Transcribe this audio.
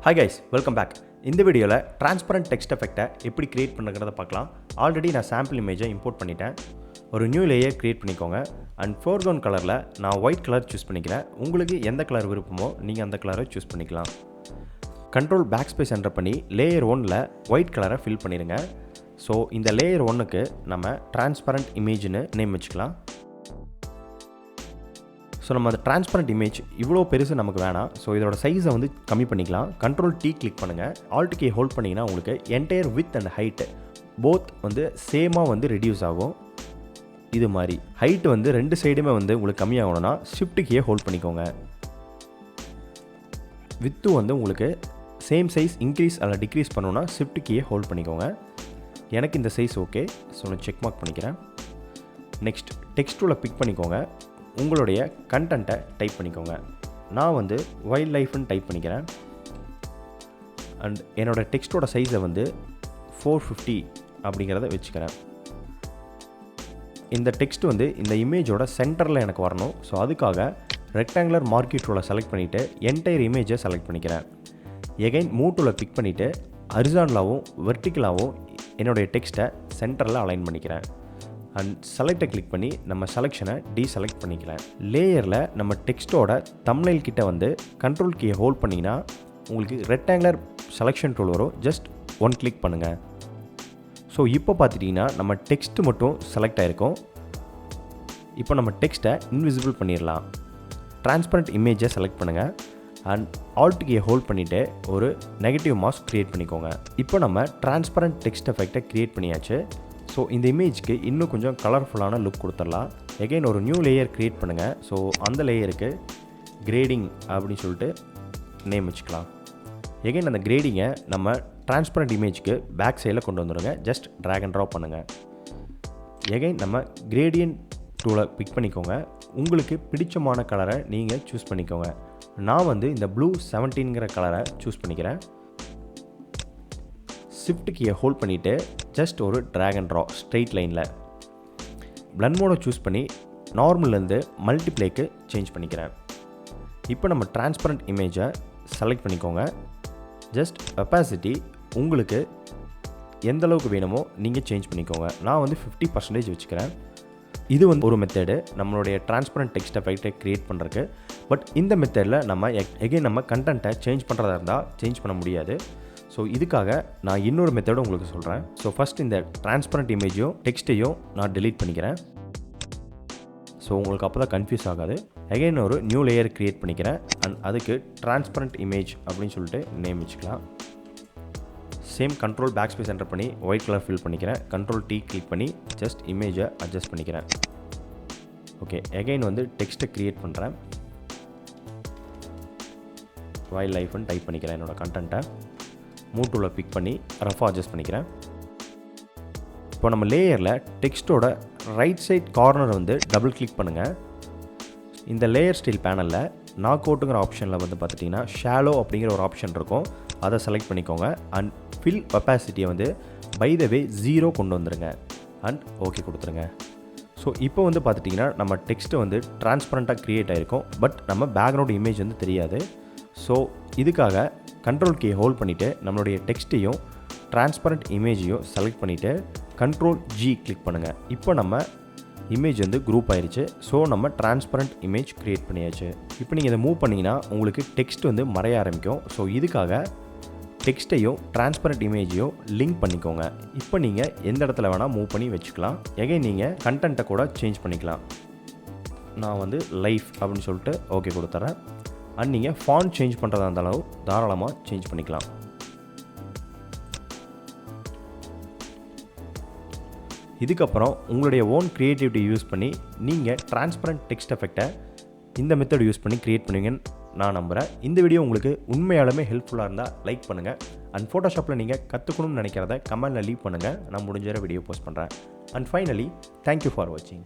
Hi guys, welcome back. இந்த வீடியோவில் transparent text எஃபெக்டை எப்படி கிரியேட் பண்ணுறத பார்க்கலாம். ஆல்ரெடி நான் சாம்பிள் இமேஜை இம்போர்ட் பண்ணிட்டேன். ஒரு நியூ லேயர் கிரியேட் பண்ணிக்கோங்க. அண்ட் ஃபோர்க்ரவுண்ட் கலரில் நான் ஒயிட் கலர் சூஸ் பண்ணிக்கிறேன். உங்களுக்கு எந்த கலர் விருப்பமோ நீங்கள் அந்த கலரை சூஸ் பண்ணிக்கலாம். கண்ட்ரோல் பேக் ஸ்பேஸ் என்டர் பண்ணி லேயர் 1ல் ஒயிட் கலரை ஃபில் பண்ணிடுங்க. ஸோ இந்த லேயர் 1க்கு நம்ம டிரான்ஸ்பரண்ட் இமேஜ்னு நேம் வச்சுக்கலாம். ஸோ நம்ம அந்த டிரான்ஸ்பரண்ட் இமேஜ் இவ்வளோ பெருசு நமக்கு வேணாம். ஸோ இதோட சைஸை வந்து கம்மி பண்ணிக்கலாம். கண்ட்ரோல் T கிளிக் பண்ணுங்கள். ஆல்ட் கீ ஹோல்ட் பண்ணிங்கன்னா உங்களுக்கு entire with and height both வந்து சேமாக வந்து ரெடியூஸ் ஆகும். இது மாதிரி ஹைட்டு வந்து ரெண்டு சைடுமே வந்து உங்களுக்கு கம்மியாகணும்னா ஷிஃப்ட் கீயை ஹோல்ட் பண்ணிக்கோங்க. வித்து வந்து உங்களுக்கு சேம் சைஸ் இன்க்ரீஸ் அல்ல டிக்ரீஸ் பண்ணணுன்னா ஷிஃப்ட் கீயை ஹோல்ட் பண்ணிக்கோங்க. எனக்கு இந்த சைஸ் ஓகே. ஸோ நான் செக் மார்க் பண்ணிக்கிறேன். நெக்ஸ்ட் டெக்ஸ்ட் டூலை பிக் பண்ணிக்கோங்க. உங்களுடைய கண்டென்ட்டை டைப் பண்ணிக்கோங்க. நான் வந்து வைல்ட் லைஃப்னு டைப் பண்ணிக்கிறேன். அண்ட் என்னோடய டெக்ஸ்ட்டோட சைஸை வந்து 450 அப்படிங்கிறத வச்சுக்கிறேன். இந்த டெக்ஸ்ட் வந்து இந்த இமேஜோட சென்டரில் எனக்கு வரணும். ஸோ அதுக்காக ரெக்டாங்குலர் மார்க்கி டூலை செலக்ட் பண்ணிவிட்டு என்டையர் இமேஜை செலக்ட் பண்ணிக்கிறேன். எகைன் மூவ் டூலை பிக் பண்ணிவிட்டு ஹரிசாண்டலாகவும் வெர்டிக்கலாகவும் என்னுடைய டெக்ஸ்ட்டை சென்டரில் அலைன் பண்ணிக்கிறேன். அண்ட் செலக்டை கிளிக் பண்ணி நம்ம செலெக்ஷனை டீசெலக்ட் பண்ணிக்கலாம். லேயரில் நம்ம டெக்ஸ்ட்டோட தம்ப்நெயில் கிட்ட வந்து கண்ட்ரோல் கீயை ஹோல்ட் பண்ணிங்கன்னா உங்களுக்கு ரெக்டாங்குலர் செலெக்ஷன் டூல் வரும். ஜஸ்ட் ஒன் கிளிக் பண்ணுங்கள். ஸோ இப்போ பார்த்துட்டிங்கன்னா நம்ம டெக்ஸ்ட் மட்டும் செலக்ட் ஆகிருக்கும். இப்போ நம்ம டெக்ஸ்ட்டை இன்விசிபிள் பண்ணிடலாம். டிரான்ஸ்பரண்ட் இமேஜை செலக்ட் பண்ணுங்கள். அண்ட் ஆல்ட் கீயை ஹோல்ட் பண்ணிவிட்டு ஒரு நெகட்டிவ் மாஸ்க் க்ரியேட் பண்ணிக்கோங்க. இப்போ நம்ம டிரான்ஸ்பரண்ட் டெக்ஸ்ட் எஃபெக்டை க்ரியேட் பண்ணியாச்சு. ஸோ இந்த இமேஜ்க்கு இன்னும் கொஞ்சம் கலர்ஃபுல்லான லுக் கொடுத்துடலாம். எகைன் ஒரு நியூ லேயர் க்ரியேட் பண்ணுங்கள். ஸோ அந்த லேயருக்கு கிரேடிங் அப்படின்னு சொல்லிட்டு நேம் வச்சுக்கலாம். எகைன் அந்த கிரேடிங்கை நம்ம டிரான்ஸ்பரண்ட் இமேஜ்க்கு பேக் சைடில் கொண்டு வந்துடுங்க. ஜஸ்ட் ட்ராக் அண்ட் ட்ராப் பண்ணுங்கள். எகைன் நம்ம கிரேடியன்ட் டூலை பிக் பண்ணிக்கோங்க. உங்களுக்கு பிடிச்சமான கலரை நீங்கள் சூஸ் பண்ணிக்கோங்க. நான் வந்து இந்த ப்ளூ 17ங்கிற கலரை சூஸ் பண்ணிக்கிறேன். ஷிஃப்ட் கீயை ஹோல்ட் பண்ணிவிட்டு ஜஸ்ட் ஒரு ட்ராக் அண்ட் ட்ரா ஸ்ட்ரெயிட் லைனில் பிளண்ட் மோடை சூஸ் பண்ணி நார்மல்லேருந்து மல்டிப்ளேக்கு சேஞ்ச் பண்ணிக்கிறேன். இப்போ நம்ம டிரான்ஸ்பரண்ட் இமேஜை செலக்ட் பண்ணிக்கோங்க. ஜஸ்ட் ஒப்பாசிட்டி உங்களுக்கு எந்த அளவுக்கு வேணுமோ நீங்கள் சேஞ்ச் பண்ணிக்கோங்க. நான் வந்து 50% வச்சுக்கிறேன். இது வந்து ஒரு மெத்தடு நம்மளுடைய டிரான்ஸ்பரண்ட் டெக்ஸ்ட் எஃபெக்டை க்ரியேட் பண்ணுறதுக்கு. பட் இந்த மெத்தடில் நம்ம எகைன் நம்ம கண்டென்ட்டை சேஞ்ச் பண்ணுறதா இருந்தால் சேஞ்ச் பண்ண முடியாது. ஸோ இதுக்காக நான் இன்னொரு மெத்தடும் உங்களுக்கு சொல்கிறேன். ஸோ ஃபஸ்ட் இந்த டிரான்ஸ்பரண்ட் இமேஜையும் டெக்ஸ்ட்டையும் நான் டெலீட் பண்ணிக்கிறேன். ஸோ உங்களுக்கு அப்போ தான் கன்ஃபியூஸ் ஆகாது. எகைன் ஒரு நியூ லேயர் க்ரியேட் பண்ணிக்கிறேன். அண்ட் அதுக்கு டிரான்ஸ்பரண்ட் இமேஜ் அப்படின்னு சொல்லிட்டு நேம் வச்சுக்கலாம். Same control backspace enter பண்ணி ஒயிட் கலர் ஃபில் பண்ணிக்கிறேன். கண்ட்ரோல் T கிளிக் பண்ணி ஜஸ்ட் இமேஜை அட்ஜஸ்ட் பண்ணிக்கிறேன். ஓகே, எகைன் வந்து டெக்ஸ்ட்டை க்ரியேட் பண்ணுறேன். வைல்ட் லைஃப்னு டைப் பண்ணிக்கிறேன். என்னோடய கண்டென்ட்டை மூவ் டூலை பிக் பண்ணி ரஃபாக அட்ஜஸ்ட் பண்ணிக்கிறேன். இப்போ நம்ம லேயரில் டெக்ஸ்ட்டோட ரைட் சைட் கார்னர் வந்து டபுள் கிளிக் பண்ணுங்கள். இந்த லேயர் ஸ்டைல் பேனலில் நாக் அவுட்டுங்கிற ஆப்ஷனில் வந்து பார்த்துட்டிங்கன்னா ஷாலோ அப்படிங்கிற ஒரு ஆப்ஷன் இருக்கும். அதை செலக்ட் பண்ணிக்கோங்க. அண்ட் ஃபில் ஒப்பாசிட்டியை வந்து பை த வே 0 கொண்டு வந்துடுங்க. அண்ட் ஓகே கொடுத்துருங்க. ஸோ இப்போ வந்து பார்த்துட்டிங்கன்னா நம்ம டெக்ஸ்ட்டு வந்து டிரான்ஸ்பரண்ட்டாக க்ரியேட் ஆகிருக்கும். பட் நம்ம பேக்ரவுண்ட் இமேஜ் வந்து தெரியாது. ஸோ இதுக்காக கண்ட்ரோல் கீயை ஹோல்ட் பண்ணிவிட்டு நம்மளுடைய டெக்ஸ்ட்டையும் டிரான்ஸ்பரண்ட் இமேஜையும் செலக்ட் பண்ணிவிட்டு கண்ட்ரோல் G கிளிக் பண்ணுங்கள். இப்போ நம்ம இமேஜ் வந்து குரூப் ஆயிடுச்சு. ஸோ நம்ம டிரான்ஸ்பரண்ட் இமேஜ் க்ரியேட் பண்ணியாச்சு. இப்போ நீங்கள் இதை மூவ் பண்ணிங்கன்னா உங்களுக்கு டெக்ஸ்ட் வந்து மறைய ஆரம்பிக்கும். ஸோ இதுக்காக டெக்ஸ்ட்டையும் டிரான்ஸ்பரண்ட் இமேஜையும் லிங்க் பண்ணிக்கோங்க. இப்போ நீங்கள் எந்த இடத்துல வேணால் மூவ் பண்ணி வச்சுக்கலாம். எகைன் நீங்கள் கண்டென்ட்டை கூட சேஞ்ச் பண்ணிக்கலாம். நான் வந்து லைஃப் அப்படின்னு சொல்லிட்டு ஓகே கொடுத்துட்றேன். அண்ட் நீங்கள் ஃபாண்ட் சேஞ்ச் பண்ணுறதா இருந்தாலும் தாராளமாக சேஞ்ச் பண்ணிக்கலாம். இதுக்கப்புறம் உங்களுடைய ஓன் க்ரியேட்டிவிட்டி யூஸ் பண்ணி நீங்கள் டிரான்ஸ்பரண்ட் டெக்ஸ்ட் எஃபெக்டை இந்த மெத்தட் யூஸ் பண்ணி க்ரியேட் பண்ணுவீங்கன்னு நான் நம்புகிறேன். இந்த வீடியோ உங்களுக்கு உண்மையாலுமே ஹெல்ப்ஃபுல்லாக இருந்தால் லைக் பண்ணுங்கள். அண்ட் ஃபோட்டோஷாப்பில் நீங்கள் கற்றுக்கணும்னு நினைக்கிறத கமெண்டில் லீவ் பண்ணுங்கள். நான் முடிஞ்ச வீடியோ போஸ்ட் பண்ணுறேன். அண்ட் ஃபைனலி தேங்க்யூ ஃபார் வாட்சிங்.